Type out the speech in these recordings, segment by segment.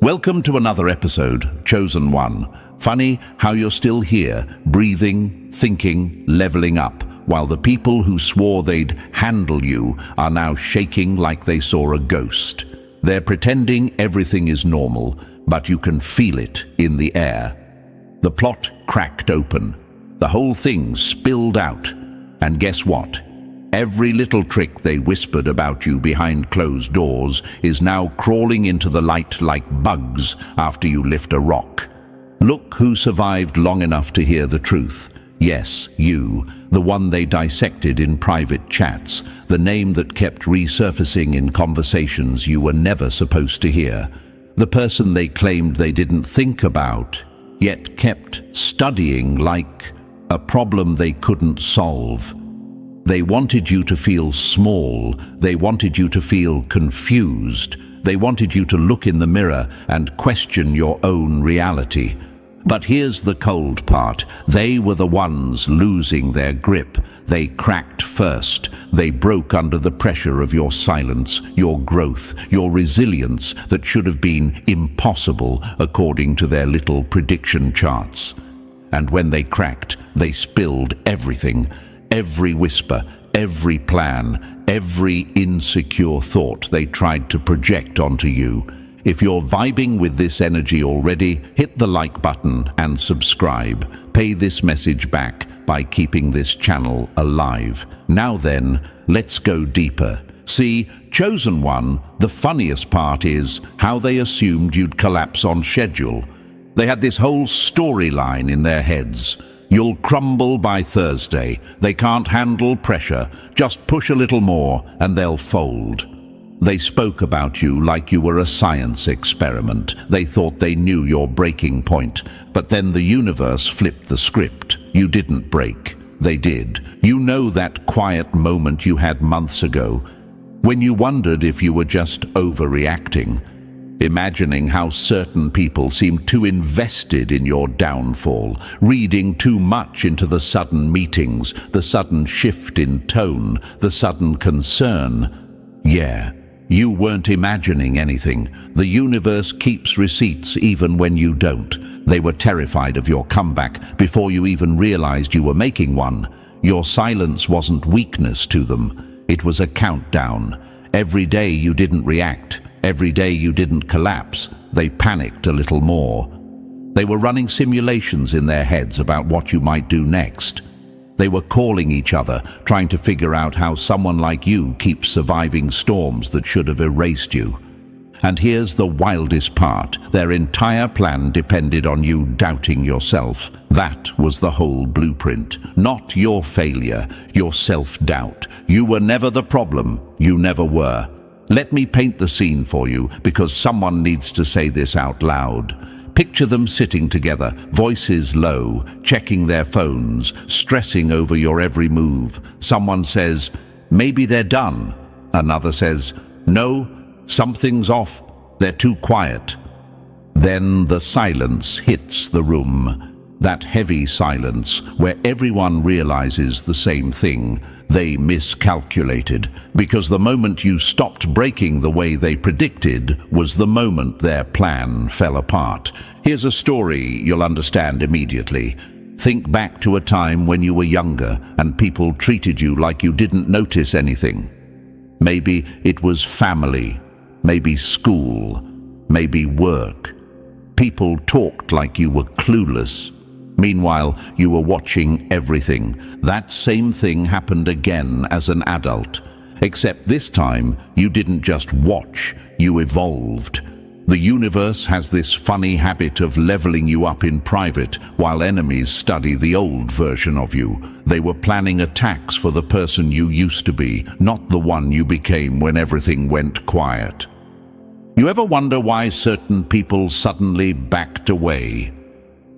Welcome to another episode, Chosen One. Funny how you're still here, breathing, thinking, leveling up, while the people who swore they'd handle you are now shaking like they saw a ghost. They're pretending everything is normal, but you can feel it in the air. The plot cracked open. The whole thing spilled out. And guess what? Every little trick they whispered about you behind closed doors is now crawling into the light like bugs after you lift a rock. Look who survived long enough to hear the truth. Yes, you, the one they dissected in private chats, the name that kept resurfacing in conversations you were never supposed to hear. The person they claimed they didn't think about, yet kept studying like a problem they couldn't solve. They wanted you to feel small. They wanted you to feel confused. They wanted you to look in the mirror and question your own reality. But here's the cold part. They were the ones losing their grip. They cracked first. They broke under the pressure of your silence, your growth, your resilience that should have been impossible according to their little prediction charts. And when they cracked, they spilled everything. Every whisper, every plan, every insecure thought they tried to project onto you. If you're vibing with this energy already, hit the like button and subscribe. Pay this message back by keeping this channel alive. Now then, let's go deeper. See, Chosen One, the funniest part is how they assumed you'd collapse on schedule. They had this whole storyline in their heads. You'll crumble by Thursday. They can't handle pressure. Just push a little more and they'll fold. They spoke about you like you were a science experiment. They thought they knew your breaking point. But then the universe flipped the script. You didn't break. They did. You know that quiet moment you had months ago, when you wondered if you were just overreacting, imagining how certain people seemed too invested in your downfall, reading too much into the sudden meetings, the sudden shift in tone, the sudden concern. Yeah, you weren't imagining anything. The universe keeps receipts even when you don't. They were terrified of your comeback before you even realized you were making one. Your silence wasn't weakness to them. It was a countdown. Every day you didn't react, every day you didn't collapse, they panicked a little more. They were running simulations in their heads about what you might do next. They were calling each other, trying to figure out how someone like you keeps surviving storms that should have erased you. And here's the wildest part. Their entire plan depended on you doubting yourself. That was the whole blueprint. Not your failure, your self-doubt. You were never the problem. You never were. Let me paint the scene for you, because someone needs to say this out loud. Picture them sitting together, voices low, checking their phones, stressing over your every move. Someone says, "Maybe they're done." Another says, "No, something's off. They're too quiet." Then the silence hits the room. That heavy silence where everyone realizes the same thing. They miscalculated, because the moment you stopped breaking the way they predicted was the moment their plan fell apart. Here's a story you'll understand immediately. Think back to a time when you were younger and people treated you like you didn't notice anything. Maybe it was family, maybe school, maybe work. People talked like you were clueless. Meanwhile, you were watching everything. That same thing happened again as an adult. Except this time, you didn't just watch, you evolved. The universe has this funny habit of leveling you up in private while enemies study the old version of you. They were planning attacks for the person you used to be, not the one you became when everything went quiet. You ever wonder why certain people suddenly backed away?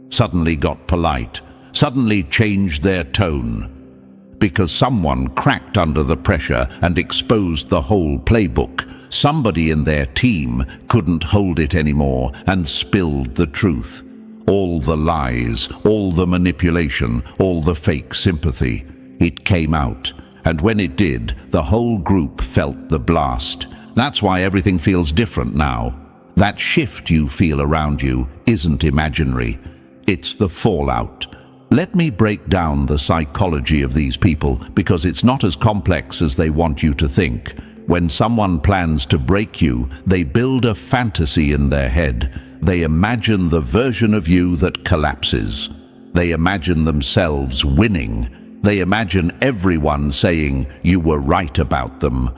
Suddenly got polite, suddenly changed their tone? Because someone cracked under the pressure and exposed the whole playbook. Somebody in their team couldn't hold it anymore and spilled the truth. All the lies, all the manipulation, all the fake sympathy. It came out, and when it did, the whole group felt the blast. That's why everything feels different now. That shift you feel around you isn't imaginary. It's the fallout. Let me break down the psychology of these people, because it's not as complex as they want you to think. When someone plans to break you, they build a fantasy in their head. They imagine the version of you that collapses. They imagine themselves winning. They imagine everyone saying you were right about them.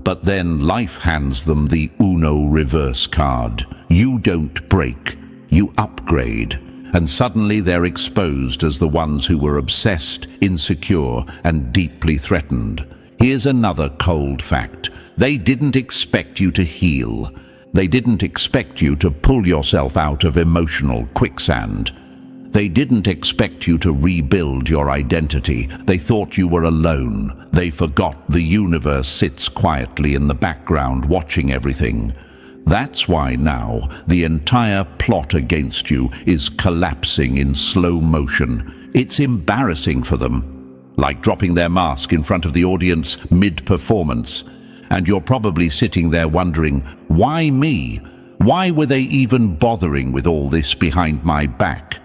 But then life hands them the Uno reverse card. You don't break, you upgrade. And suddenly they're exposed as the ones who were obsessed, insecure, and deeply threatened. Here's another cold fact. They didn't expect you to heal. They didn't expect you to pull yourself out of emotional quicksand. They didn't expect you to rebuild your identity. They thought you were alone. They forgot the universe sits quietly in the background watching everything. That's why now the entire plot against you is collapsing in slow motion. It's embarrassing for them, like dropping their mask in front of the audience mid-performance. And you're probably sitting there wondering, why me? Why were they even bothering with all this behind my back?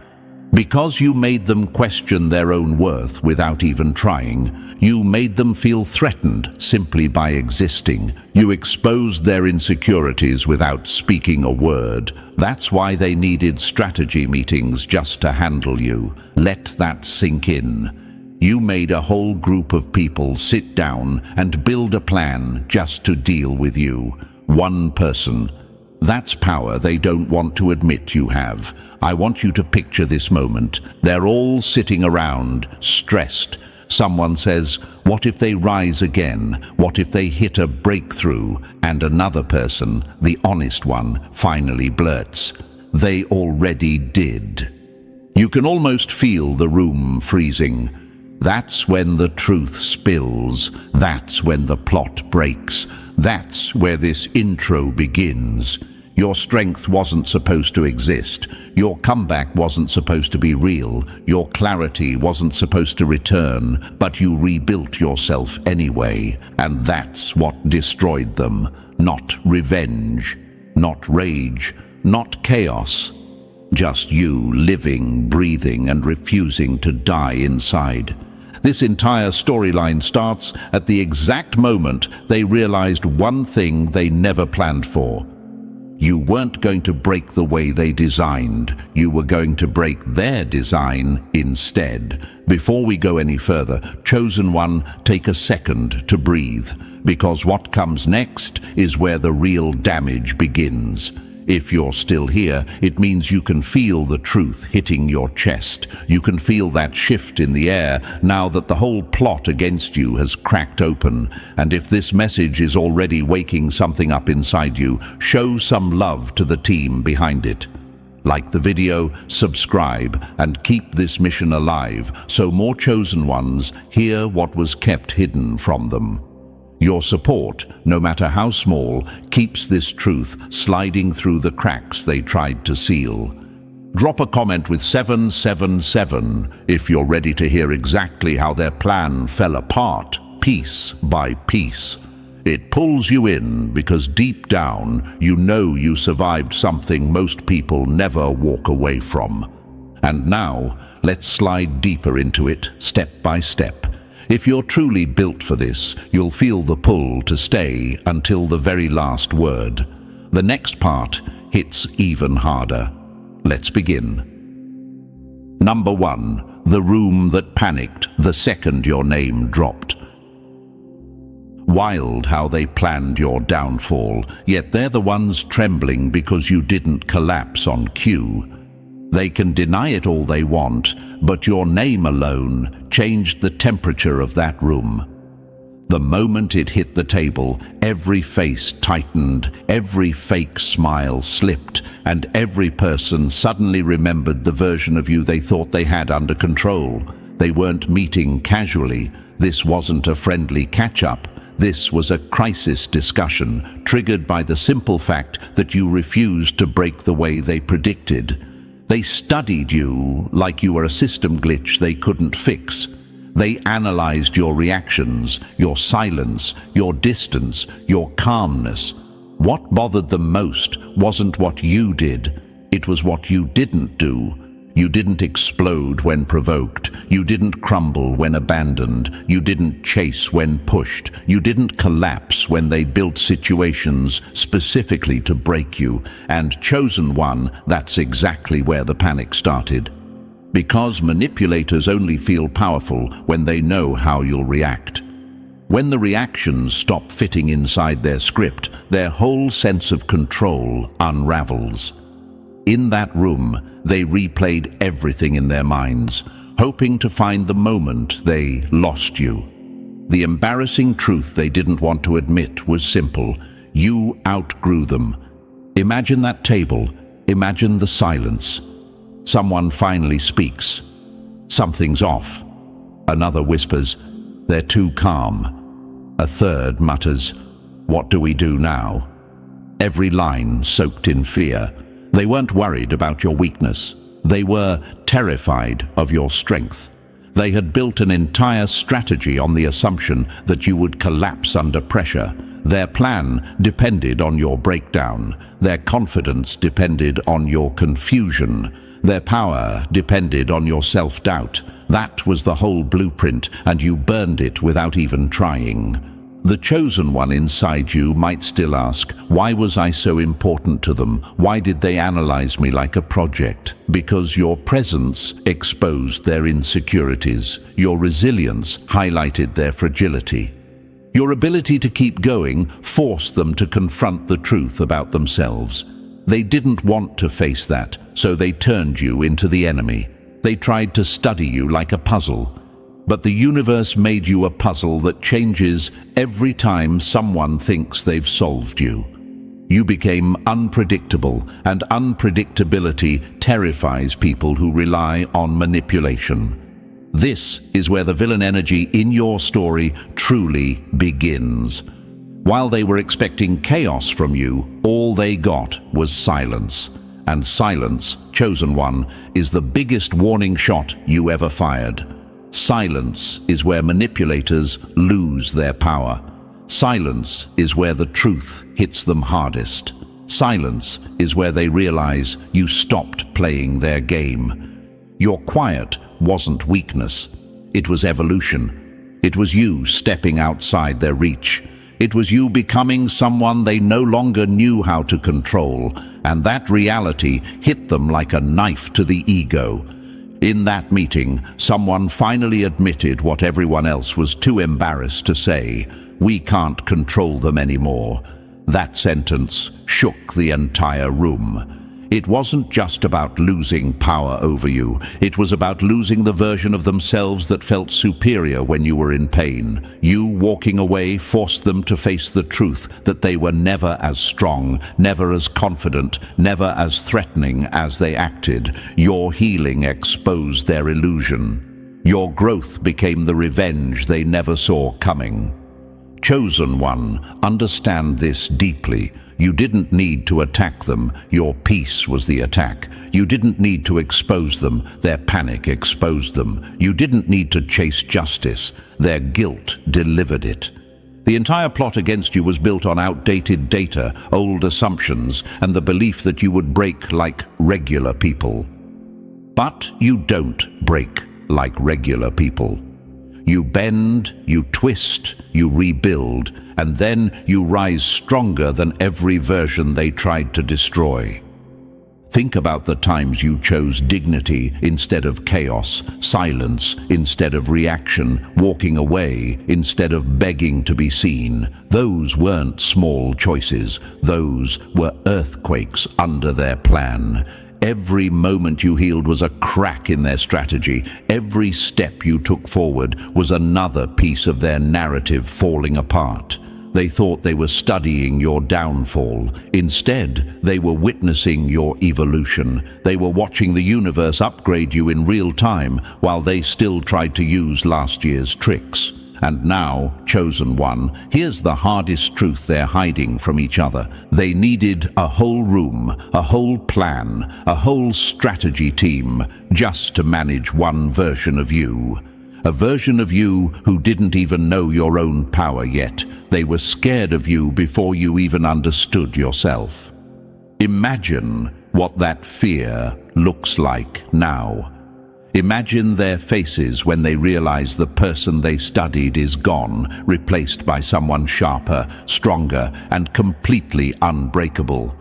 Because you made them question their own worth without even trying. You made them feel threatened simply by existing. You exposed their insecurities without speaking a word. That's why they needed strategy meetings just to handle you. Let that sink in. You made a whole group of people sit down and build a plan just to deal with you. One person. That's power they don't want to admit you have. I want you to picture this moment. They're all sitting around, stressed. Someone says, what if they rise again? What if they hit a breakthrough? And another person, the honest one, finally blurts, they already did. You can almost feel the room freezing. That's when the truth spills. That's when the plot breaks. That's where this intro begins. Your strength wasn't supposed to exist. Your comeback wasn't supposed to be real. Your clarity wasn't supposed to return, but you rebuilt yourself anyway. And that's what destroyed them. Not revenge, not rage, not chaos. Just you living, breathing, and refusing to die inside. This entire storyline starts at the exact moment they realized one thing they never planned for. You weren't going to break the way they designed. You were going to break their design instead. Before we go any further, Chosen One, take a second to breathe, because what comes next is where the real damage begins. If you're still here, it means you can feel the truth hitting your chest. You can feel that shift in the air now that the whole plot against you has cracked open. And if this message is already waking something up inside you, show some love to the team behind it. Like the video, subscribe, and keep this mission alive so more Chosen Ones hear what was kept hidden from them. Your support, no matter how small, keeps this truth sliding through the cracks they tried to seal. Drop a comment with 777 if you're ready to hear exactly how their plan fell apart, piece by piece. It pulls you in because deep down you know you survived something most people never walk away from. And now, let's slide deeper into it, step by step. If you're truly built for this, you'll feel the pull to stay until the very last word. The next part hits even harder. Let's begin. Number 1. The room that panicked the second your name dropped. Wild how they planned your downfall, yet they're the ones trembling because you didn't collapse on cue. They can deny it all they want, but your name alone changed the temperature of that room. The moment it hit the table, every face tightened, every fake smile slipped, and every person suddenly remembered the version of you they thought they had under control. They weren't meeting casually. This wasn't a friendly catch-up. This was a crisis discussion, triggered by the simple fact that you refused to break the way they predicted. They studied you like you were a system glitch they couldn't fix. They analyzed your reactions, your silence, your distance, your calmness. What bothered them most wasn't what you did, it was what you didn't do. You didn't explode when provoked. You didn't crumble when abandoned. You didn't chase when pushed. You didn't collapse when they built situations specifically to break you. And chosen one, that's exactly where the panic started. Because manipulators only feel powerful when they know how you'll react. When the reactions stop fitting inside their script, their whole sense of control unravels. In that room, they replayed everything in their minds, hoping to find the moment they lost you. The embarrassing truth they didn't want to admit was simple. You outgrew them. Imagine that table. Imagine the silence. Someone finally speaks. Something's off. Another whispers, "They're too calm." A third mutters, "What do we do now?" Every line soaked in fear. They weren't worried about your weakness. They were terrified of your strength. They had built an entire strategy on the assumption that you would collapse under pressure. Their plan depended on your breakdown. Their confidence depended on your confusion. Their power depended on your self-doubt. That was the whole blueprint, and you burned it without even trying. The chosen one inside you might still ask, why was I so important to them? Why did they analyze me like a project? Because your presence exposed their insecurities. Your resilience highlighted their fragility. Your ability to keep going forced them to confront the truth about themselves. They didn't want to face that, so they turned you into the enemy. They tried to study you like a puzzle. But the universe made you a puzzle that changes every time someone thinks they've solved you. You became unpredictable, and unpredictability terrifies people who rely on manipulation. This is where the villain energy in your story truly begins. While they were expecting chaos from you, all they got was silence. And silence, chosen one, is the biggest warning shot you ever fired. Silence is where manipulators lose their power. Silence is where the truth hits them hardest. Silence is where they realize you stopped playing their game. Your quiet wasn't weakness. It was evolution. It was you stepping outside their reach. It was you becoming someone they no longer knew how to control, and that reality hit them like a knife to the ego. In that meeting, someone finally admitted what everyone else was too embarrassed to say. We can't control them anymore. That sentence shook the entire room. It wasn't just about losing power over you. It was about losing the version of themselves that felt superior when you were in pain. You walking away forced them to face the truth that they were never as strong, never as confident, never as threatening as they acted. Your healing exposed their illusion. Your growth became the revenge they never saw coming. Chosen one, understand this deeply. You didn't need to attack them. Your peace was the attack. You didn't need to expose them. Their panic exposed them. You didn't need to chase justice. Their guilt delivered it. The entire plot against you was built on outdated data, old assumptions, and the belief that you would break like regular people. But you don't break like regular people. You bend, you twist, you rebuild, and then you rise stronger than every version they tried to destroy. Think about the times you chose dignity instead of chaos, silence instead of reaction, walking away instead of begging to be seen. Those weren't small choices. Those were earthquakes under their plan. Every moment you healed was a crack in their strategy. Every step you took forward was another piece of their narrative falling apart. They thought they were studying your downfall. Instead, they were witnessing your evolution. They were watching the universe upgrade you in real time while they still tried to use last year's tricks. And now, chosen one, here's the hardest truth they're hiding from each other. They needed a whole room, a whole plan, a whole strategy team just to manage one version of you. A version of you who didn't even know your own power yet. They were scared of you before you even understood yourself. Imagine what that fear looks like now. Imagine their faces when they realize the person they studied is gone, replaced by someone sharper, stronger, and completely unbreakable.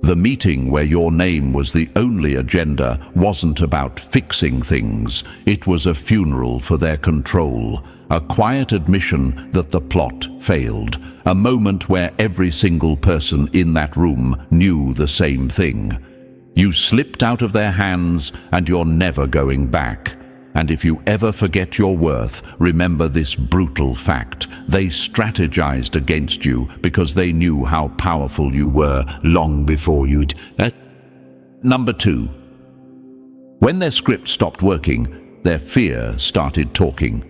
The meeting where your name was the only agenda wasn't about fixing things. It was a funeral for their control, a quiet admission that the plot failed, a moment where every single person in that room knew the same thing. You slipped out of their hands and you're never going back. And if you ever forget your worth, remember this brutal fact. They strategized against you because they knew how powerful you were long before you'd... Number 2. When their script stopped working, their fear started talking.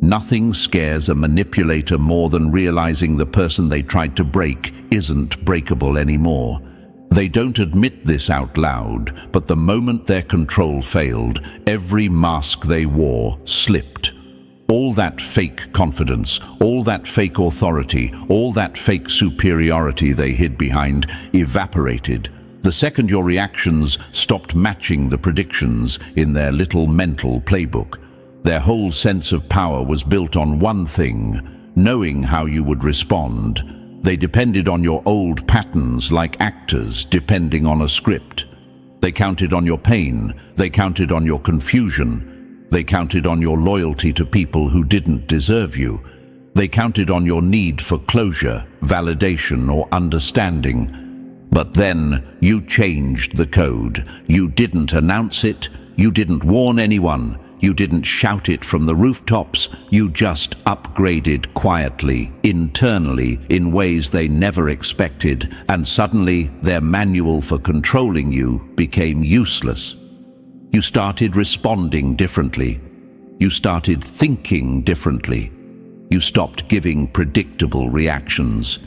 Nothing scares a manipulator more than realizing the person they tried to break isn't breakable anymore. They don't admit this out loud, but the moment their control failed, every mask they wore slipped. All that fake confidence, all that fake authority, all that fake superiority they hid behind evaporated. The second your reactions stopped matching the predictions in their little mental playbook. Their whole sense of power was built on one thing: knowing how you would respond. They depended on your old patterns like actors depending on a script. They counted on your pain. They counted on your confusion. They counted on your loyalty to people who didn't deserve you. They counted on your need for closure, validation, or understanding. But then you changed the code. You didn't announce it. You didn't warn anyone. You didn't shout it from the rooftops. You just upgraded quietly, internally, in ways they never expected, and suddenly their manual for controlling you became useless. You started responding differently. You started thinking differently. You stopped giving predictable reactions.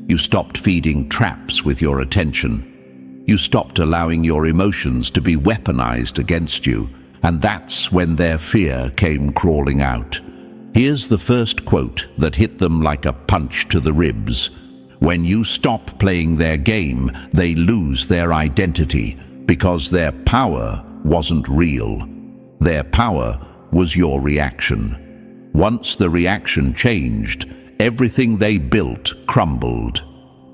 You stopped feeding traps with your attention. You stopped allowing your emotions to be weaponized against you. And that's when their fear came crawling out. Here's the first quote that hit them like a punch to the ribs. When you stop playing their game, they lose their identity, because their power wasn't real. Their power was your reaction. Once the reaction changed, everything they built crumbled.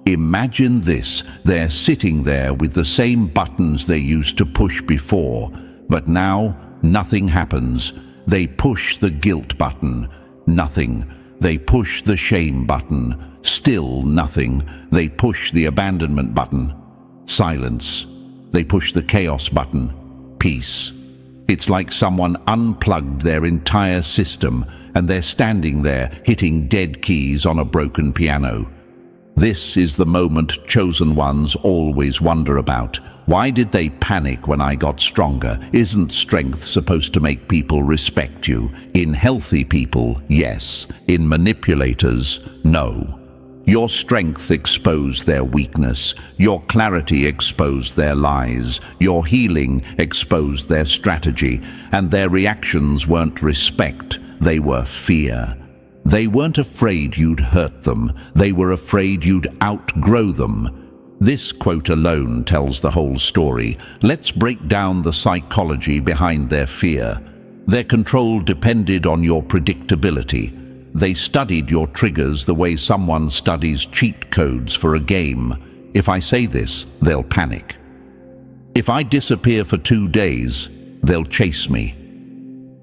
Imagine this: they're sitting there with the same buttons they used to push before, but now nothing happens. They push the guilt button. Nothing. They push the shame button. Still nothing. They push the abandonment button. Silence. They push the chaos button. Peace. It's like someone unplugged their entire system and they're standing there hitting dead keys on a broken piano. This is the moment chosen ones always wonder about. Why did they panic when I got stronger? Isn't strength supposed to make people respect you? In healthy people, yes. In manipulators, no. Your strength exposed their weakness. Your clarity exposed their lies. Your healing exposed their strategy. And their reactions weren't respect, they were fear. They weren't afraid you'd hurt them. They were afraid you'd outgrow them. This quote alone tells the whole story. Let's break down the psychology behind their fear. Their control depended on your predictability. They studied your triggers the way someone studies cheat codes for a game. If I say this, they'll panic. If I disappear for 2 days, they'll chase me.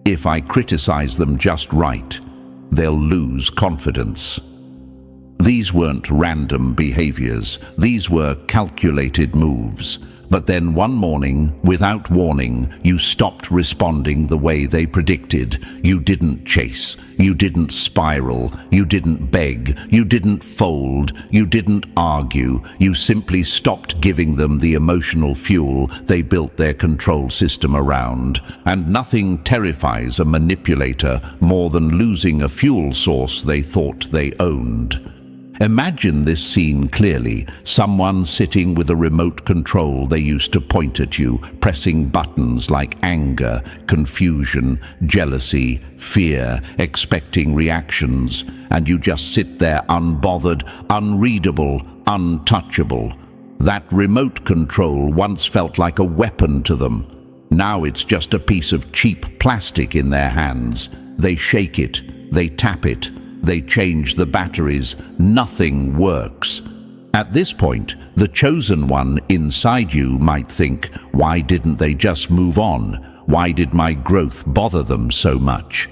If I criticize them just right, they'll lose confidence. These weren't random behaviors. These were calculated moves. But then one morning, without warning, you stopped responding the way they predicted. You didn't chase. You didn't spiral. You didn't beg. You didn't fold. You didn't argue. You simply stopped giving them the emotional fuel they built their control system around. And nothing terrifies a manipulator more than losing a fuel source they thought they owned. Imagine this scene clearly. Someone sitting with a remote control they used to point at you, pressing buttons like anger, confusion, jealousy, fear, expecting reactions, and you just sit there unbothered, unreadable, untouchable. That remote control once felt like a weapon to them. Now it's just a piece of cheap plastic in their hands. They shake it, they tap it, they change the batteries. Nothing works. At this point, the chosen one inside you might think, why didn't they just move on? Why did my growth bother them so much?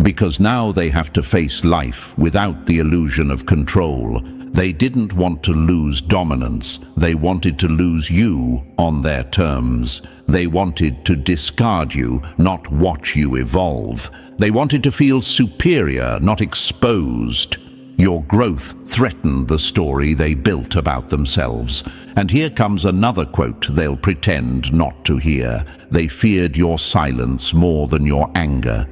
Because now they have to face life without the illusion of control. They didn't want to lose dominance. They wanted to lose you on their terms. They wanted to discard you, not watch you evolve. They wanted to feel superior, not exposed. Your growth threatened the story they built about themselves. And here comes another quote they'll pretend not to hear. They feared your silence more than your anger.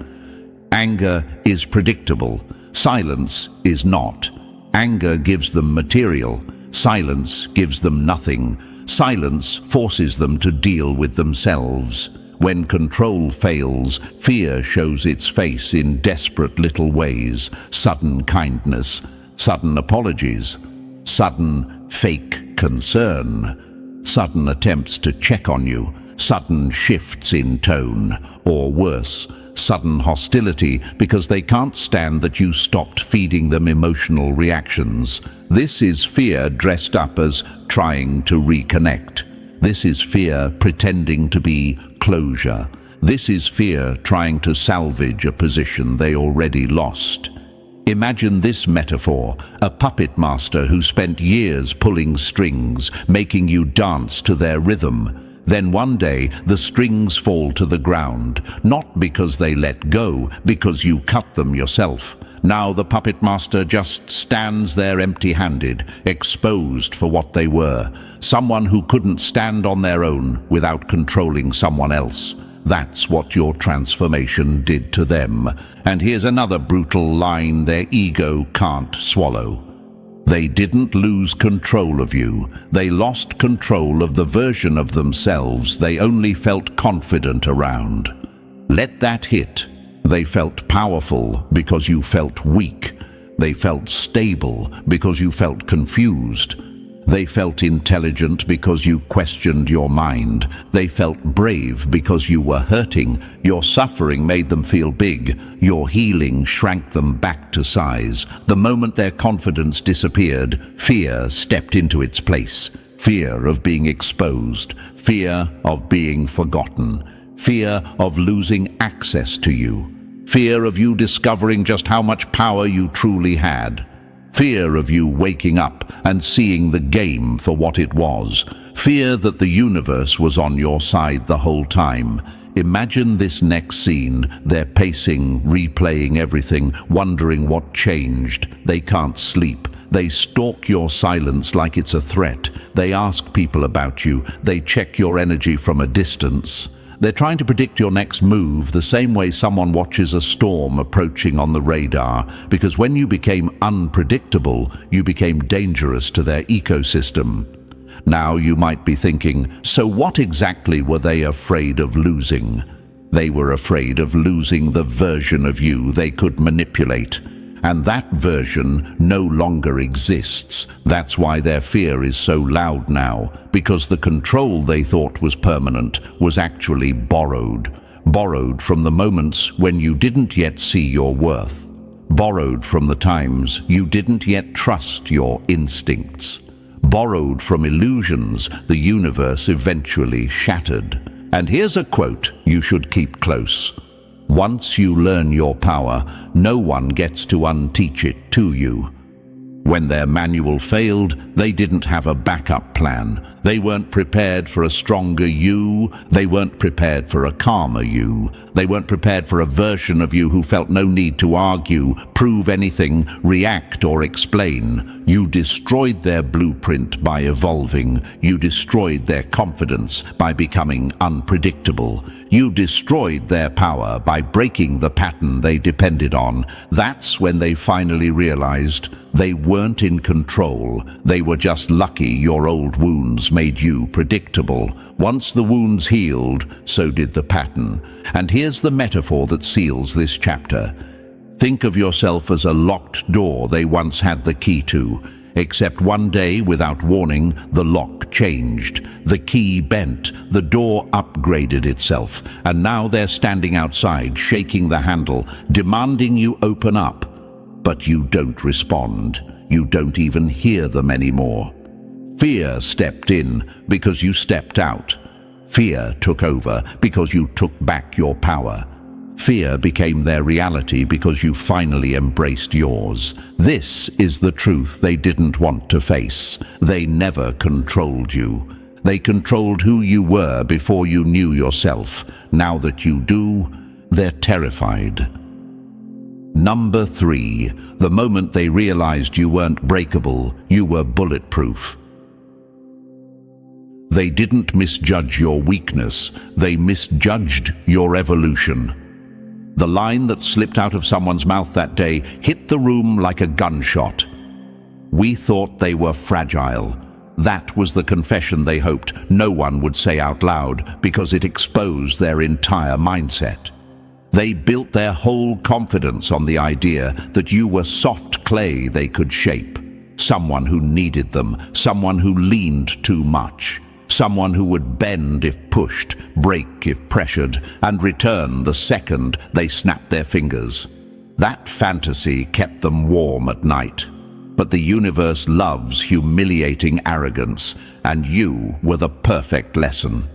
Anger is predictable. Silence is not. Anger gives them material. Silence gives them nothing. Silence forces them to deal with themselves. When control fails, fear shows its face in desperate little ways. Sudden kindness, sudden apologies, sudden fake concern, sudden attempts to check on you, sudden shifts in tone, or worse, sudden hostility because they can't stand that you stopped feeding them emotional reactions. This is fear dressed up as trying to reconnect. This is fear pretending to be closure. This is fear trying to salvage a position they already lost. Imagine this metaphor: a puppet master who spent years pulling strings, making you dance to their rhythm. Then one day, the strings fall to the ground, not because they let go, because you cut them yourself. Now the puppet master just stands there empty-handed, exposed for what they were. Someone who couldn't stand on their own without controlling someone else. That's what your transformation did to them. And here's another brutal line their ego can't swallow. They didn't lose control of you. They lost control of the version of themselves they only felt confident around. Let that hit. They felt powerful because you felt weak. They felt stable because you felt confused. They felt intelligent because you questioned your mind. They felt brave because you were hurting. Your suffering made them feel big. Your healing shrank them back to size. The moment their confidence disappeared, fear stepped into its place. Fear of being exposed. Fear of being forgotten. Fear of losing access to you. Fear of you discovering just how much power you truly had. Fear of you waking up and seeing the game for what it was. Fear that the universe was on your side the whole time. Imagine this next scene. They're pacing, replaying everything, wondering what changed. They can't sleep. They stalk your silence like it's a threat. They ask people about you. They check your energy from a distance. They're trying to predict your next move the same way someone watches a storm approaching on the radar, because when you became unpredictable, you became dangerous to their ecosystem. Now you might be thinking, so what exactly were they afraid of losing? They were afraid of losing the version of you they could manipulate. And that version no longer exists. That's why their fear is so loud now, because the control they thought was permanent was actually borrowed. Borrowed from the moments when you didn't yet see your worth. Borrowed from the times you didn't yet trust your instincts. Borrowed from illusions the universe eventually shattered. And here's a quote you should keep close. Once you learn your power, no one gets to unteach it to you. When their manual failed, they didn't have a backup plan. They weren't prepared for a stronger you. They weren't prepared for a calmer you. They weren't prepared for a version of you who felt no need to argue, prove anything, react or explain. You destroyed their blueprint by evolving. You destroyed their confidence by becoming unpredictable. You destroyed their power by breaking the pattern they depended on. That's when they finally realized They weren't in control. They were just lucky your old wounds made you predictable. Once the wounds healed, so did the pattern. And here's the metaphor that seals this chapter. Think of yourself as a locked door they once had the key to. Except one day, without warning, the lock changed. The key bent, the door upgraded itself, and now they're standing outside, shaking the handle, demanding you open up. But you don't respond. You don't even hear them anymore. Fear stepped in because you stepped out. Fear took over because you took back your power. Fear became their reality because you finally embraced yours. This is the truth they didn't want to face. They never controlled you. They controlled who you were before you knew yourself. Now that you do, they're terrified. Number 3, the moment they realized you weren't breakable, you were bulletproof. They didn't misjudge your weakness, they misjudged your evolution. The line that slipped out of someone's mouth that day hit the room like a gunshot. We thought they were fragile. That was the confession they hoped no one would say out loud because it exposed their entire mindset. They built their whole confidence on the idea that you were soft clay they could shape. Someone who needed them, someone who leaned too much. Someone who would bend if pushed, break if pressured, and return the second they snapped their fingers. That fantasy kept them warm at night. But the universe loves humiliating arrogance, and you were the perfect lesson.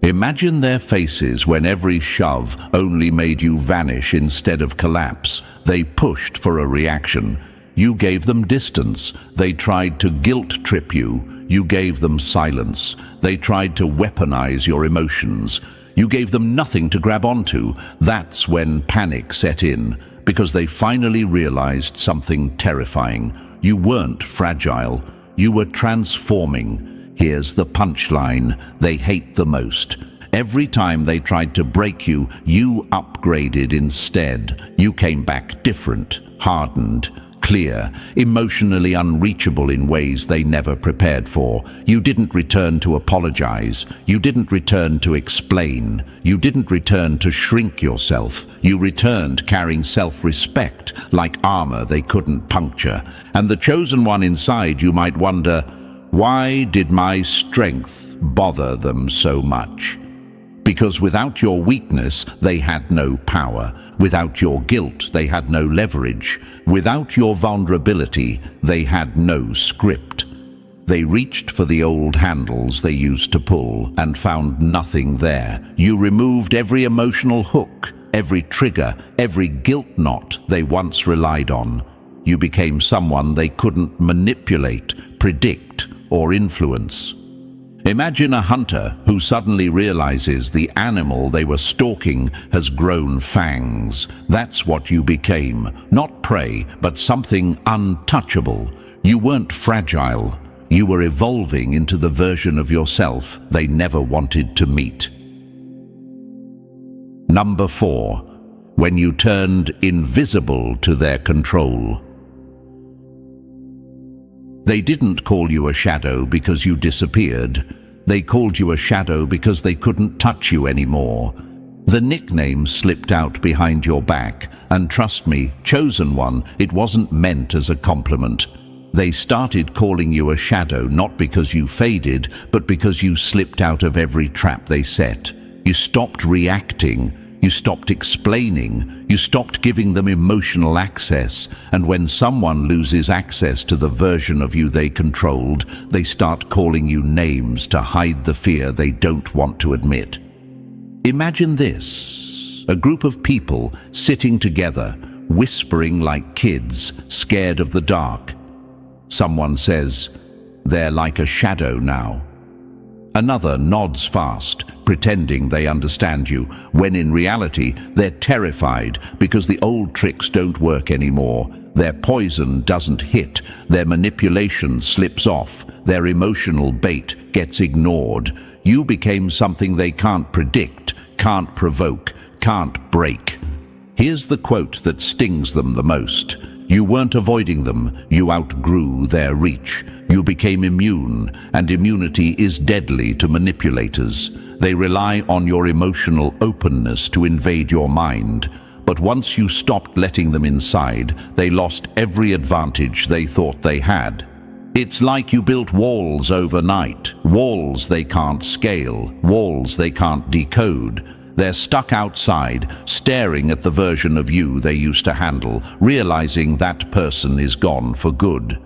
Imagine their faces when every shove only made you vanish instead of collapse. They pushed for a reaction. You gave them distance. They tried to guilt trip you. You gave them silence. They tried to weaponize your emotions. You gave them nothing to grab onto. That's when panic set in, because they finally realized something terrifying. You weren't fragile. You were transforming. Here's the punchline they hate the most. Every time they tried to break you, you upgraded instead. You came back different, hardened, clear, emotionally unreachable in ways they never prepared for. You didn't return to apologize. You didn't return to explain. You didn't return to shrink yourself. You returned carrying self-respect like armor they couldn't puncture. And the chosen one inside you might wonder, why did my strength bother them so much? Because without your weakness, they had no power. Without your guilt, they had no leverage. Without your vulnerability, they had no script. They reached for the old handles they used to pull and found nothing there. You removed every emotional hook, every trigger, every guilt knot they once relied on. You became someone they couldn't manipulate, predict, or influence. Imagine a hunter who suddenly realizes the animal they were stalking has grown fangs. That's what you became. Not prey, but something untouchable. You weren't fragile. You were evolving into the version of yourself they never wanted to meet. Number 4, when you turned invisible to their control. They didn't call you a shadow because you disappeared. They called you a shadow because they couldn't touch you anymore. The nickname slipped out behind your back, and trust me, chosen one, it wasn't meant as a compliment. They started calling you a shadow not because you faded, but because you slipped out of every trap they set. You stopped reacting. You stopped explaining. You stopped giving them emotional access. And when someone loses access to the version of you they controlled, they start calling you names to hide the fear they don't want to admit. Imagine this: a group of people sitting together, whispering like kids, scared of the dark. Someone says, "They're like a shadow now." Another nods fast, pretending they understand you, when in reality they're terrified because the old tricks don't work anymore. Their poison doesn't hit, their manipulation slips off, their emotional bait gets ignored. You became something they can't predict, can't provoke, can't break. Here's the quote that stings them the most. You weren't avoiding them, you outgrew their reach. You became immune, and immunity is deadly to manipulators. They rely on your emotional openness to invade your mind. But once you stopped letting them inside, they lost every advantage they thought they had. It's like you built walls overnight, walls they can't scale, walls they can't decode. They're stuck outside, staring at the version of you they used to handle, realizing that person is gone for good.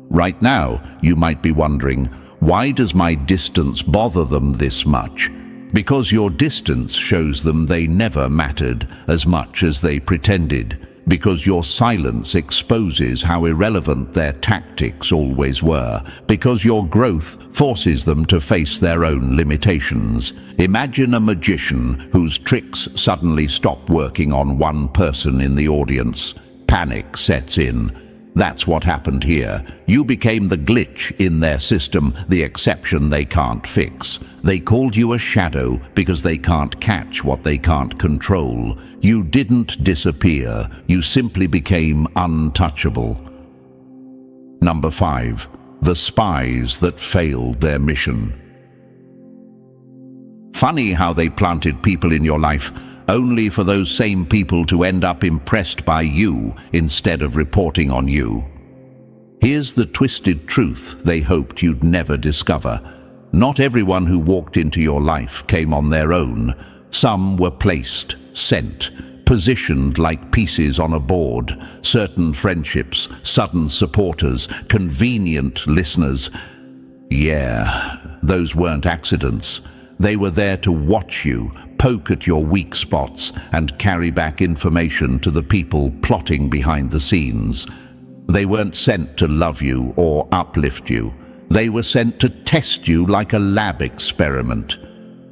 Right now, you might be wondering, why does my distance bother them this much? Because your distance shows them they never mattered as much as they pretended. Because your silence exposes how irrelevant their tactics always were. Because your growth forces them to face their own limitations. Imagine a magician whose tricks suddenly stop working on one person in the audience. Panic sets in. That's what happened here. You became the glitch in their system, the exception they can't fix. They called you a shadow because they can't catch what they can't control. You didn't disappear. You simply became untouchable. Number 5. The spies that failed their mission. Funny how they planted people in your life only for those same people to end up impressed by you instead of reporting on you. Here's the twisted truth they hoped you'd never discover. Not everyone who walked into your life came on their own. Some were placed, sent, positioned like pieces on a board. Certain friendships, sudden supporters, convenient listeners. Yeah, those weren't accidents. They were there to watch you, poke at your weak spots, and carry back information to the people plotting behind the scenes. They weren't sent to love you or uplift you. They were sent to test you like a lab experiment.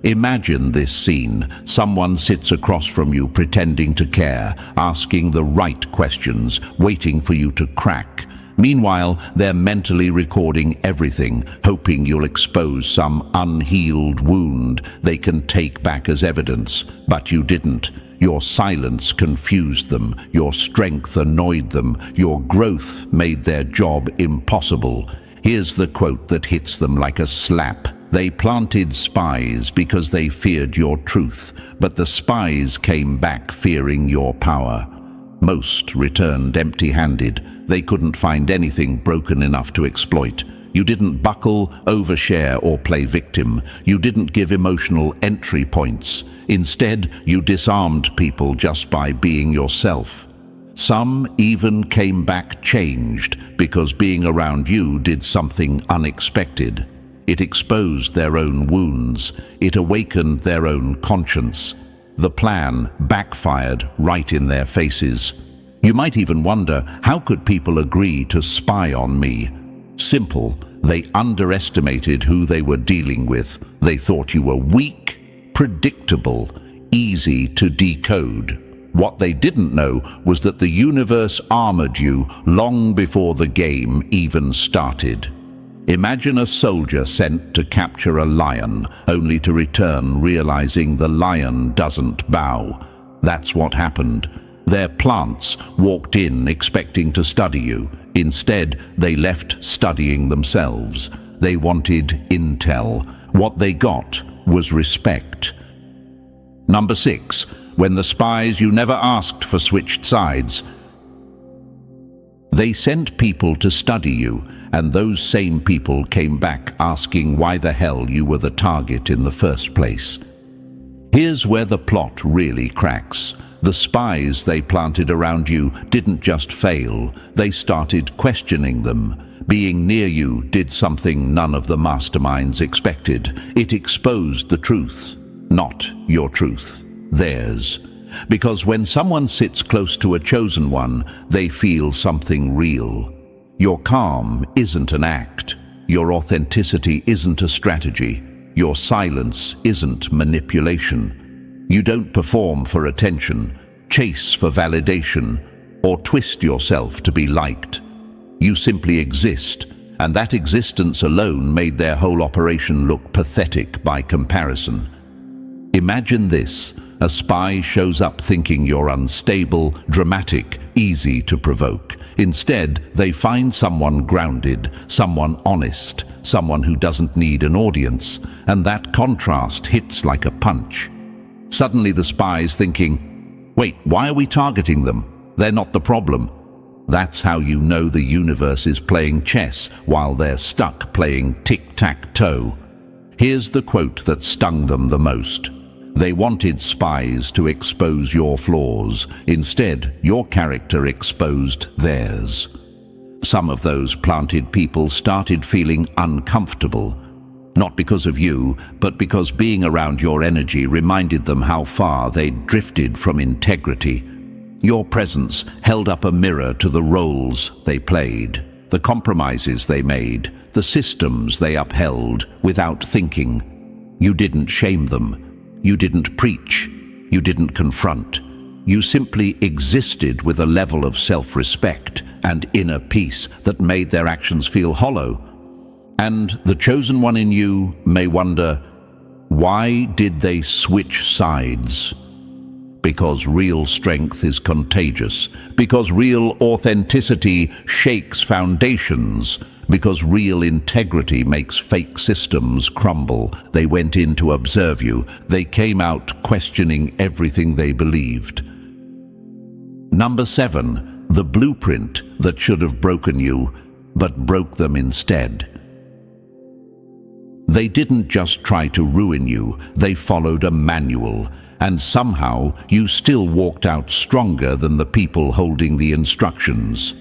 Imagine this scene. Someone sits across from you pretending to care, asking the right questions, waiting for you to crack. Meanwhile, they're mentally recording everything, hoping you'll expose some unhealed wound they can take back as evidence. But you didn't. Your silence confused them. Your strength annoyed them. Your growth made their job impossible. Here's the quote that hits them like a slap. They planted spies because they feared your truth, but the spies came back fearing your power. Most returned empty-handed. They couldn't find anything broken enough to exploit. You didn't buckle, overshare, or play victim. You didn't give emotional entry points. Instead, you disarmed people just by being yourself. Some even came back changed because being around you did something unexpected. It exposed their own wounds. It awakened their own conscience. The plan backfired right in their faces. You might even wonder, how could people agree to spy on me? Simple. They underestimated who they were dealing with. They thought you were weak, predictable, easy to decode. What they didn't know was that the universe armored you long before the game even started. Imagine a soldier sent to capture a lion, only to return realizing the lion doesn't bow. That's what happened. Their plants walked in expecting to study you. Instead, they left studying themselves. They wanted intel. What they got was respect. Number 6. When the spies you never asked for switched sides. They sent people to study you, and those same people came back asking why the hell you were the target in the first place. Here's where the plot really cracks. The spies they planted around you didn't just fail, they started questioning them. Being near you did something none of the masterminds expected. It exposed the truth, not your truth, theirs. Because when someone sits close to a chosen one, they feel something real. Your calm isn't an act. Your authenticity isn't a strategy. Your silence isn't manipulation. You don't perform for attention, chase for validation, or twist yourself to be liked. You simply exist, and that existence alone made their whole operation look pathetic by comparison. Imagine this. A spy shows up thinking you're unstable, dramatic, easy to provoke. Instead, they find someone grounded, someone honest, someone who doesn't need an audience, and that contrast hits like a punch. Suddenly the spy's thinking, wait, why are we targeting them? They're not the problem. That's how you know the universe is playing chess while they're stuck playing tic-tac-toe. Here's the quote that stung them the most. They wanted spies to expose your flaws. Instead, your character exposed theirs. Some of those planted people started feeling uncomfortable. Not because of you, but because being around your energy reminded them how far they'd drifted from integrity. Your presence held up a mirror to the roles they played, the compromises they made, the systems they upheld without thinking. You didn't shame them. You didn't preach. You didn't confront. You simply existed with a level of self-respect and inner peace that made their actions feel hollow. And the chosen one in you may wonder, why did they switch sides? Because real strength is contagious. Because real authenticity shakes foundations. Because real integrity makes fake systems crumble. They went in to observe you. They came out questioning everything they believed. Number 7, the blueprint that should have broken you, but broke them instead. They didn't just try to ruin you, they followed a manual, and somehow you still walked out stronger than the people holding the instructions.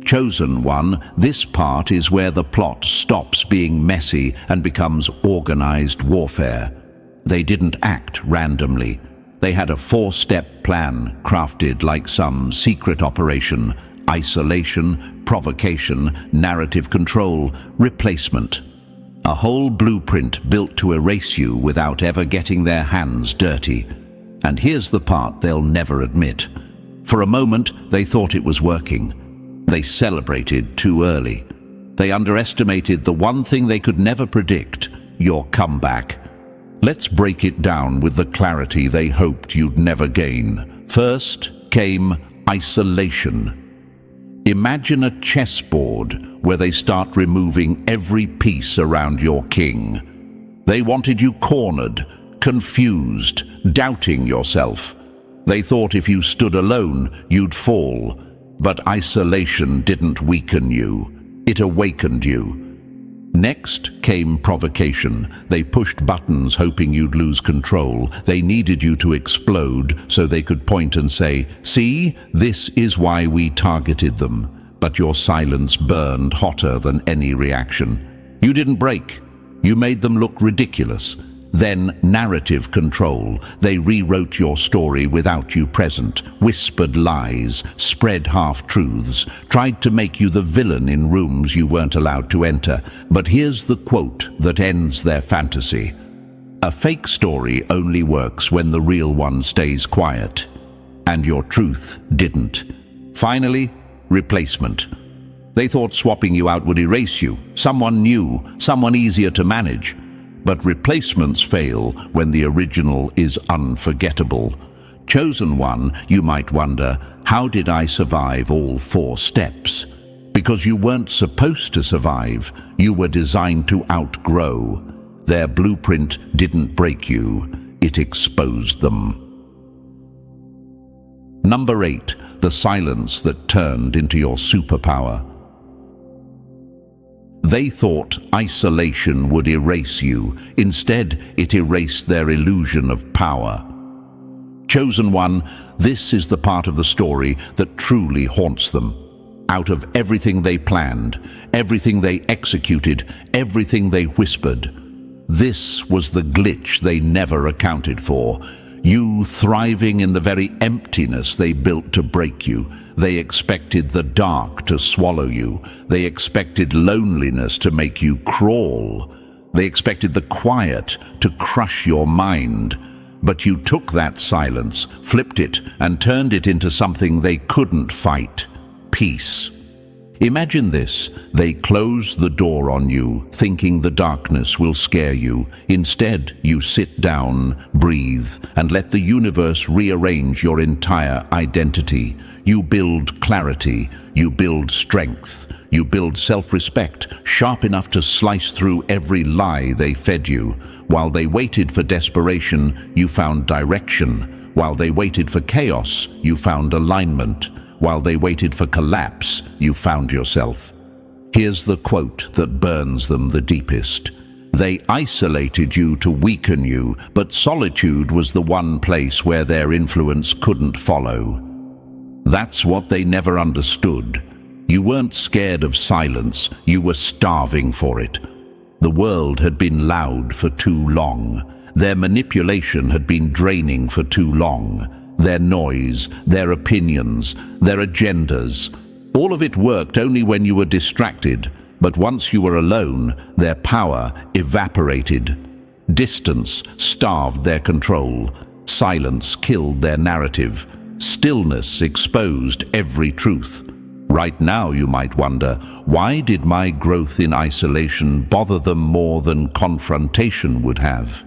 Chosen one, this part is where the plot stops being messy and becomes organized warfare. They didn't act randomly. They had a 4-step plan crafted like some secret operation: isolation, provocation, narrative control, replacement. A whole blueprint built to erase you without ever getting their hands dirty. And here's the part they'll never admit. For a moment, they thought it was working. They celebrated too early. They underestimated the one thing they could never predict: your comeback. Let's break it down with the clarity they hoped you'd never gain. First came isolation. Imagine a chessboard where they start removing every piece around your king. They wanted you cornered, confused, doubting yourself. They thought if you stood alone, you'd fall. But isolation didn't weaken you. It awakened you. Next came provocation. They pushed buttons hoping you'd lose control. They needed you to explode so they could point and say, "See, this is why we targeted them." But your silence burned hotter than any reaction. You didn't break. You made them look ridiculous. Then narrative control. They rewrote your story without you present, whispered lies, spread half-truths, tried to make you the villain in rooms you weren't allowed to enter. But here's the quote that ends their fantasy. A fake story only works when the real one stays quiet. And your truth didn't. Finally, replacement. They thought swapping you out would erase you. Someone new, someone easier to manage. But replacements fail when the original is unforgettable. Chosen one, you might wonder, how did I survive all 4 steps? Because you weren't supposed to survive. You were designed to outgrow. Their blueprint didn't break you. It exposed them. Number 8, the silence that turned into your superpower. They thought isolation would erase you. Instead, it erased their illusion of power. Chosen one, this is the part of the story that truly haunts them. Out of everything they planned, everything they executed, everything they whispered, this was the glitch they never accounted for. You thriving in the very emptiness they built to break you. They expected the dark to swallow you. They expected loneliness to make you crawl. They expected the quiet to crush your mind. But you took that silence, flipped it, and turned it into something they couldn't fight: peace. Imagine this: they close the door on you, thinking the darkness will scare you. Instead, you sit down, breathe, and let the universe rearrange your entire identity. You build clarity, you build strength, you build self-respect, sharp enough to slice through every lie they fed you. While they waited for desperation, you found direction. While they waited for chaos, you found alignment. While they waited for collapse, you found yourself. Here's the quote that burns them the deepest. They isolated you to weaken you, but solitude was the one place where their influence couldn't follow. That's what they never understood. You weren't scared of silence, you were starving for it. The world had been loud for too long. Their manipulation had been draining for too long. Their noise, their opinions, their agendas. All of it worked only when you were distracted, but once you were alone, their power evaporated. Distance starved their control. Silence killed their narrative. Stillness exposed every truth. Right now, you might wonder, why did my growth in isolation bother them more than confrontation would have?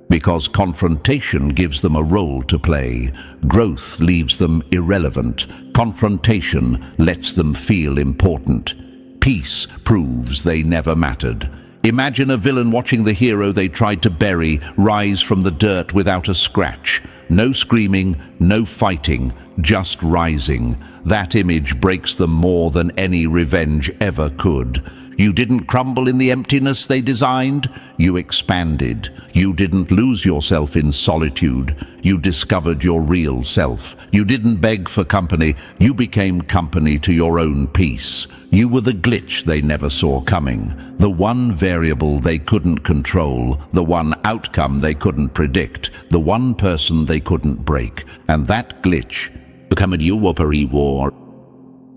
Because confrontation gives them a role to play. Growth leaves them irrelevant. Confrontation lets them feel important. Peace proves they never mattered. Imagine a villain watching the hero they tried to bury rise from the dirt without a scratch. No screaming, no fighting, just rising. That image breaks them more than any revenge ever could. You didn't crumble in the emptiness they designed, you expanded. You didn't lose yourself in solitude, you discovered your real self. You didn't beg for company, you became company to your own peace. You were the glitch they never saw coming, the one variable they couldn't control, the one outcome they couldn't predict, the one person they couldn't break. And that glitch became a new war.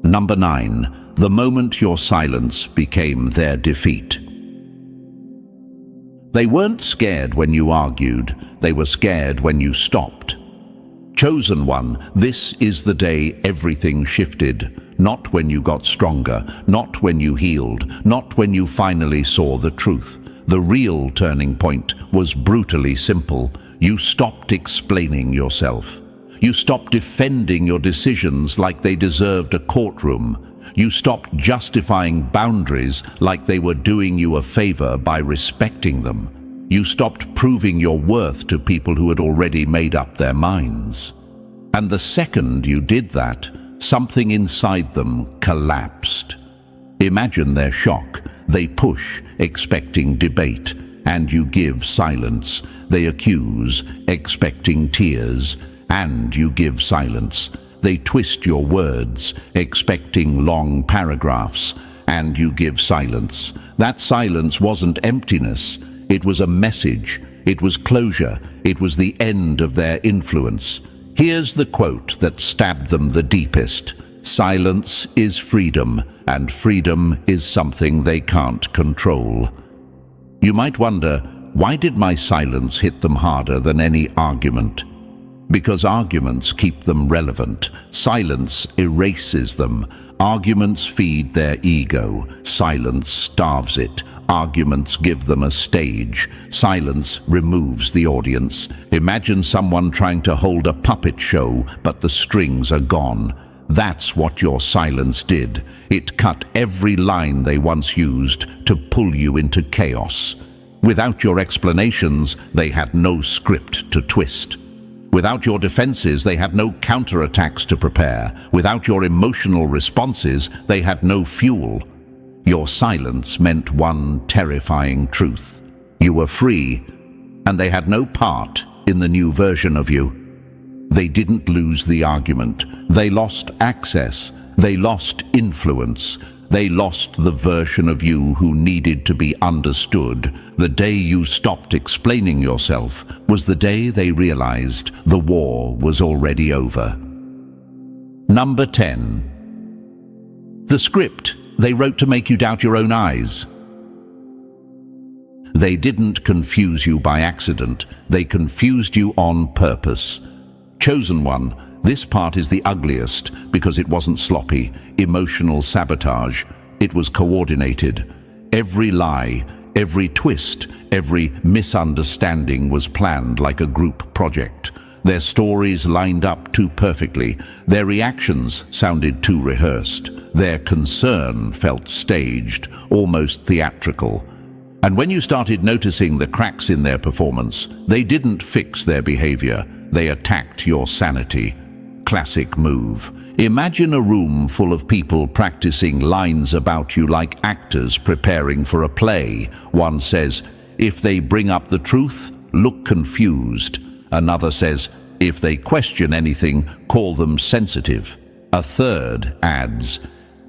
Number 9. The moment your silence became their defeat. They weren't scared when you argued, they were scared when you stopped. Chosen one, this is the day everything shifted. Not when you got stronger, not when you healed, not when you finally saw the truth. The real turning point was brutally simple. You stopped explaining yourself. You stopped defending your decisions like they deserved a courtroom. You stopped justifying boundaries like they were doing you a favor by respecting them. You stopped proving your worth to people who had already made up their minds. And the second you did that, something inside them collapsed. Imagine their shock. They push, expecting debate, and you give silence. They accuse, expecting tears, and you give silence. They twist your words, expecting long paragraphs, and you give silence. That silence wasn't emptiness. It was a message. It was closure. It was the end of their influence. Here's the quote that stabbed them the deepest. Silence is freedom, and freedom is something they can't control. You might wonder, why did my silence hit them harder than any argument? Because arguments keep them relevant. Silence erases them. Arguments feed their ego. Silence starves it. Arguments give them a stage. Silence removes the audience. Imagine someone trying to hold a puppet show, but the strings are gone. That's what your silence did. It cut every line they once used to pull you into chaos. Without your explanations, they had no script to twist. Without your defenses, they had no counterattacks to prepare. Without your emotional responses, they had no fuel. Your silence meant one terrifying truth. You were free, and they had no part in the new version of you. They didn't lose the argument. They lost access. They lost influence. They lost the version of you who needed to be understood. The day you stopped explaining yourself was the day they realized the war was already over. Number 10. The script they wrote to make you doubt your own eyes. They didn't confuse you by accident. They confused you on purpose. Chosen one, This part is the ugliest because it wasn't sloppy, emotional sabotage. It was coordinated. Every lie, every twist, every misunderstanding was planned like a group project. Their stories lined up too perfectly. Their reactions sounded too rehearsed. Their concern felt staged, almost theatrical. And when you started noticing the cracks in their performance, they didn't fix their behavior. They attacked your sanity. Classic move. Imagine a room full of people practicing lines about you like actors preparing for a play. One says, "If they bring up the truth, look confused." Another says, "If they question anything, call them sensitive." A third adds,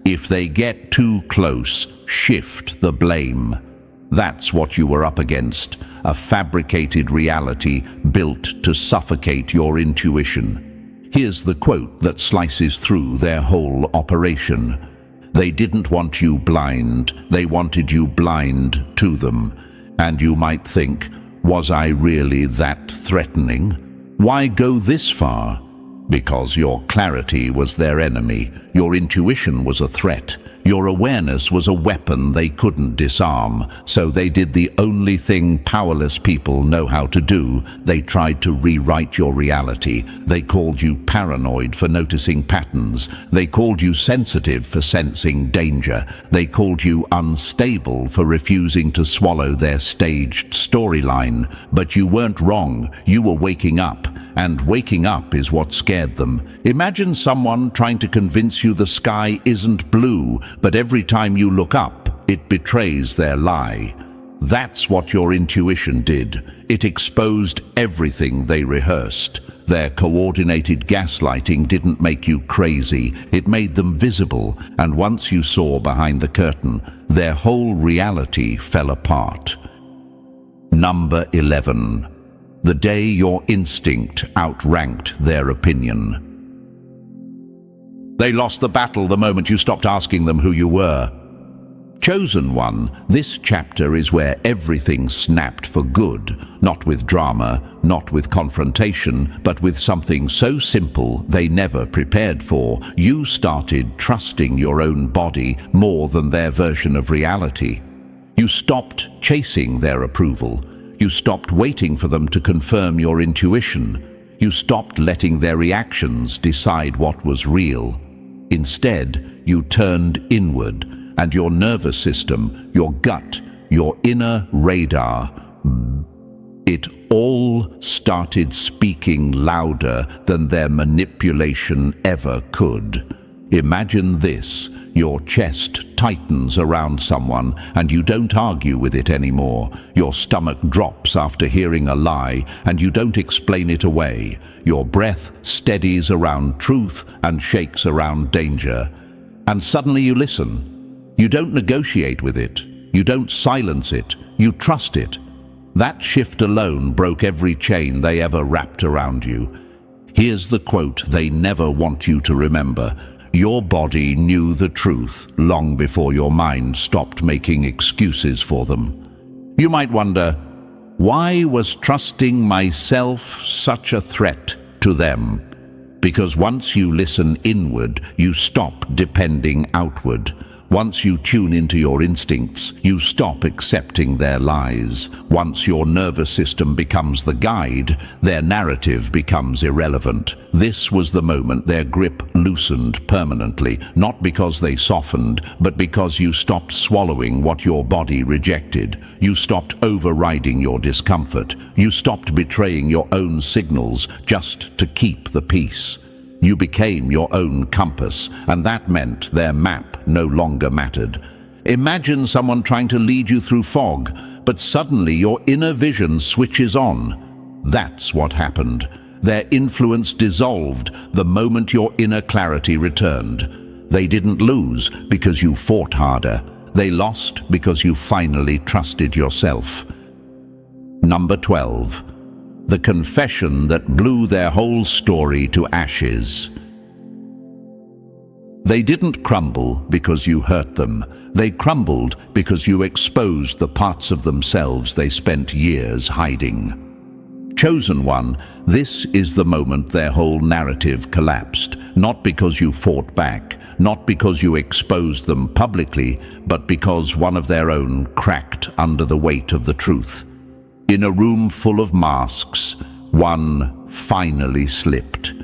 "If they get too close, shift the blame." That's what you were up against, a fabricated reality built to suffocate your intuition. Here's the quote that slices through their whole operation. They didn't want you blind, they wanted you blind to them. And you might think, was I really that threatening? Why go this far? Because your clarity was their enemy, your intuition was a threat, your awareness was a weapon they couldn't disarm, so they did the only thing powerless people know how to do. They tried to rewrite your reality. They called you paranoid for noticing patterns. They called you sensitive for sensing danger. They called you unstable for refusing to swallow their staged storyline. But you weren't wrong. You were waking up. And waking up is what scared them. Imagine someone trying to convince you the sky isn't blue, but every time you look up, it betrays their lie. That's what your intuition did. It exposed everything they rehearsed. Their coordinated gaslighting didn't make you crazy, it made them visible, and once you saw behind the curtain, their whole reality fell apart. Number 11. The day your instinct outranked their opinion. They lost the battle the moment you stopped asking them who you were. Chosen one, this chapter is where everything snapped for good, not with drama, not with confrontation, but with something so simple they never prepared for. You started trusting your own body more than their version of reality. You stopped chasing their approval. You stopped waiting for them to confirm your intuition. You stopped letting their reactions decide what was real. Instead, you turned inward, and your nervous system, your gut, your inner radar, it all started speaking louder than their manipulation ever could. Imagine this. Your chest tightens around someone and you don't argue with it anymore. Your stomach drops after hearing a lie and you don't explain it away. Your breath steadies around truth and shakes around danger. And suddenly you listen. You don't negotiate with it. You don't silence it. You trust it. That shift alone broke every chain they ever wrapped around you. Here's the quote they never want you to remember. Your body knew the truth long before your mind stopped making excuses for them. You might wonder, why was trusting myself such a threat to them? Because once you listen inward, you stop depending outward. Once you tune into your instincts, you stop accepting their lies. Once your nervous system becomes the guide, their narrative becomes irrelevant. This was the moment their grip loosened permanently, not because they softened, but because you stopped swallowing what your body rejected. You stopped overriding your discomfort. You stopped betraying your own signals just to keep the peace. You became your own compass, and that meant their map no longer mattered. Imagine someone trying to lead you through fog, but suddenly your inner vision switches on. That's what happened. Their influence dissolved the moment your inner clarity returned. They didn't lose because you fought harder. They lost because you finally trusted yourself. Number 12. The confession that blew their whole story to ashes. They didn't crumble because you hurt them. They crumbled because you exposed the parts of themselves they spent years hiding. Chosen one, this is the moment their whole narrative collapsed, not because you fought back, not because you exposed them publicly, but because one of their own cracked under the weight of the truth. In a room full of masks, one finally slipped.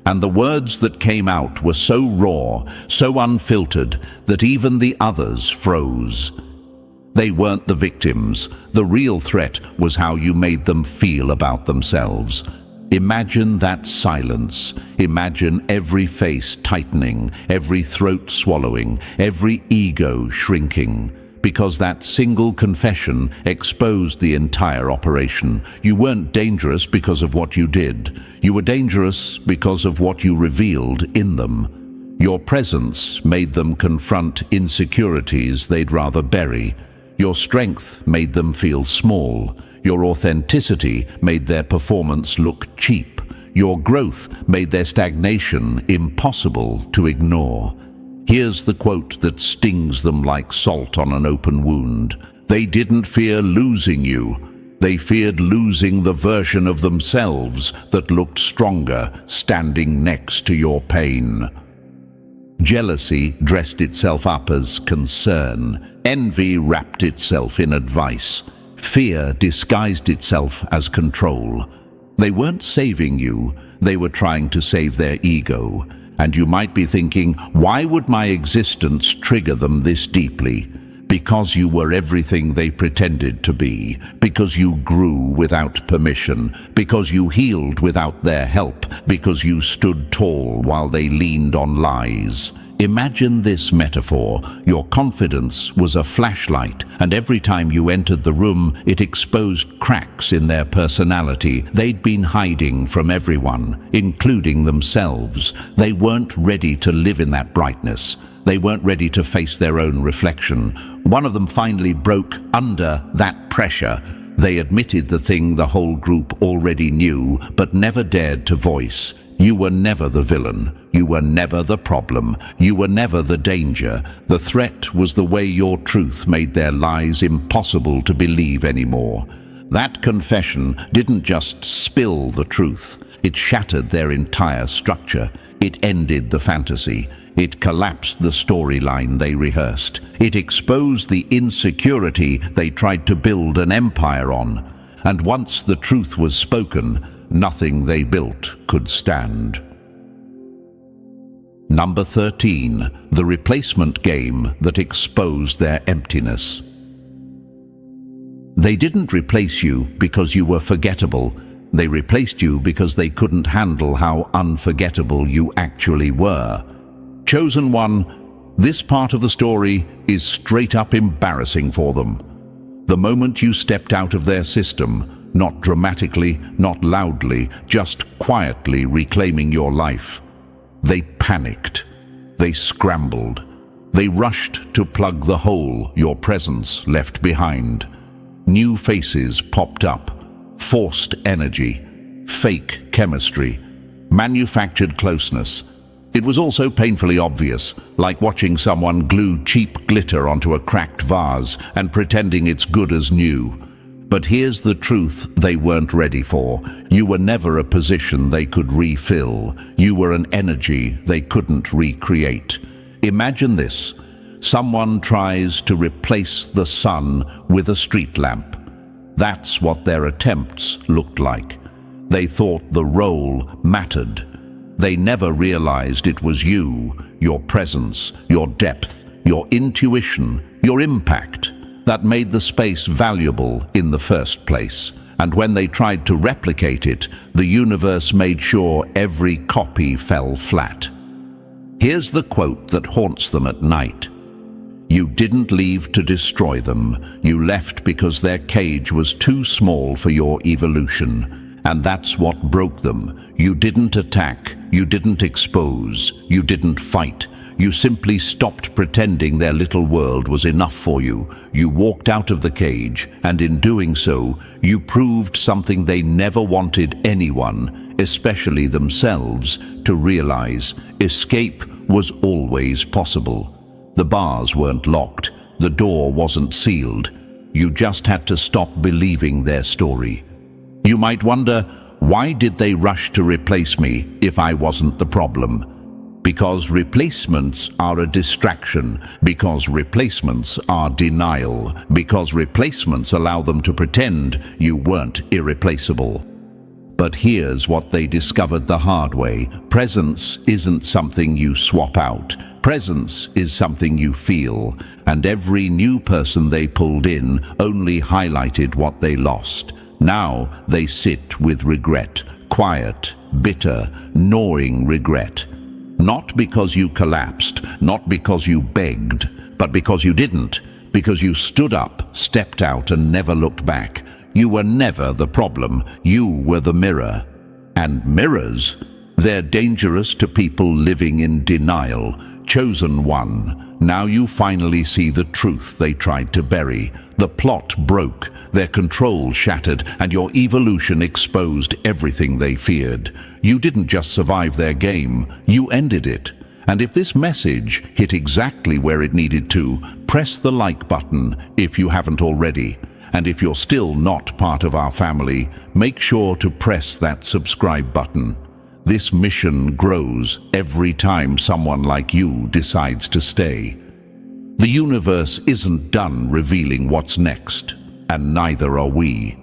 And the words that came out were so raw, so unfiltered, that even the others froze. They weren't the victims. The real threat was how you made them feel about themselves. Imagine that silence. Imagine every face tightening, every throat swallowing, every ego shrinking. Because that single confession exposed the entire operation. You weren't dangerous because of what you did. You were dangerous because of what you revealed in them. Your presence made them confront insecurities they'd rather bury. Your strength made them feel small. Your authenticity made their performance look cheap. Your growth made their stagnation impossible to ignore. Here's the quote that stings them like salt on an open wound. They didn't fear losing you. They feared losing the version of themselves that looked stronger standing next to your pain. Jealousy dressed itself up as concern. Envy wrapped itself in advice. Fear disguised itself as control. They weren't saving you. They were trying to save their ego. And you might be thinking, why would my existence trigger them this deeply? Because you were everything they pretended to be. Because you grew without permission. Because you healed without their help. Because you stood tall while they leaned on lies. Imagine this metaphor. Your confidence was a flashlight, and every time you entered the room, it exposed cracks in their personality they'd been hiding from everyone, including themselves. They weren't ready to live in that brightness. They weren't ready to face their own reflection. One of them finally broke under that pressure. They admitted the thing the whole group already knew, but never dared to voice. You were never the villain. You were never the problem. You were never the danger. The threat was the way your truth made their lies impossible to believe anymore. That confession didn't just spill the truth. It shattered their entire structure. It ended the fantasy. It collapsed the storyline they rehearsed. It exposed the insecurity they tried to build an empire on. And once the truth was spoken, nothing they built could stand. Number 13, the replacement game that exposed their emptiness. They didn't replace you because you were forgettable. They replaced you because they couldn't handle how unforgettable you actually were. Chosen one, this part of the story is straight up embarrassing for them. The moment you stepped out of their system, not dramatically, not loudly, just quietly reclaiming your life, they panicked. They scrambled. They rushed to plug the hole your presence left behind. New faces popped up. Forced energy. Fake chemistry. Manufactured closeness. It was also painfully obvious, like watching someone glue cheap glitter onto a cracked vase and pretending it's good as new. But here's the truth they weren't ready for. You were never a position they could refill. You were an energy they couldn't recreate. Imagine this. Someone tries to replace the sun with a street lamp. That's what their attempts looked like. They thought the role mattered. They never realized it was you, your presence, your depth, your intuition, your impact, that made the space valuable in the first place. And when they tried to replicate it, the universe made sure every copy fell flat. Here's the quote that haunts them at night. You didn't leave to destroy them. You left because their cage was too small for your evolution. And that's what broke them. You didn't attack. You didn't expose. You didn't fight. You simply stopped pretending their little world was enough for you. You walked out of the cage, and in doing so, you proved something they never wanted anyone, especially themselves, to realize. Escape was always possible. The bars weren't locked. The door wasn't sealed. You just had to stop believing their story. You might wonder, why did they rush to replace me if I wasn't the problem? Because replacements are a distraction, because replacements are denial, because replacements allow them to pretend you weren't irreplaceable. But here's what they discovered the hard way. Presence isn't something you swap out. Presence is something you feel, and every new person they pulled in only highlighted what they lost. Now they sit with regret, quiet, bitter, gnawing regret. Not because you collapsed, not because you begged, but because you didn't, because you stood up, stepped out, and never looked back. You were never the problem, you were the mirror. And mirrors, they're dangerous to people living in denial. Chosen one, now you finally see the truth they tried to bury. The plot broke, their control shattered, and your evolution exposed everything they feared. You didn't just survive their game, you ended it. And if this message hit exactly where it needed to, press the like button if you haven't already. And if you're still not part of our family, make sure to press that subscribe button. This mission grows every time someone like you decides to stay. The universe isn't done revealing what's next, and neither are we.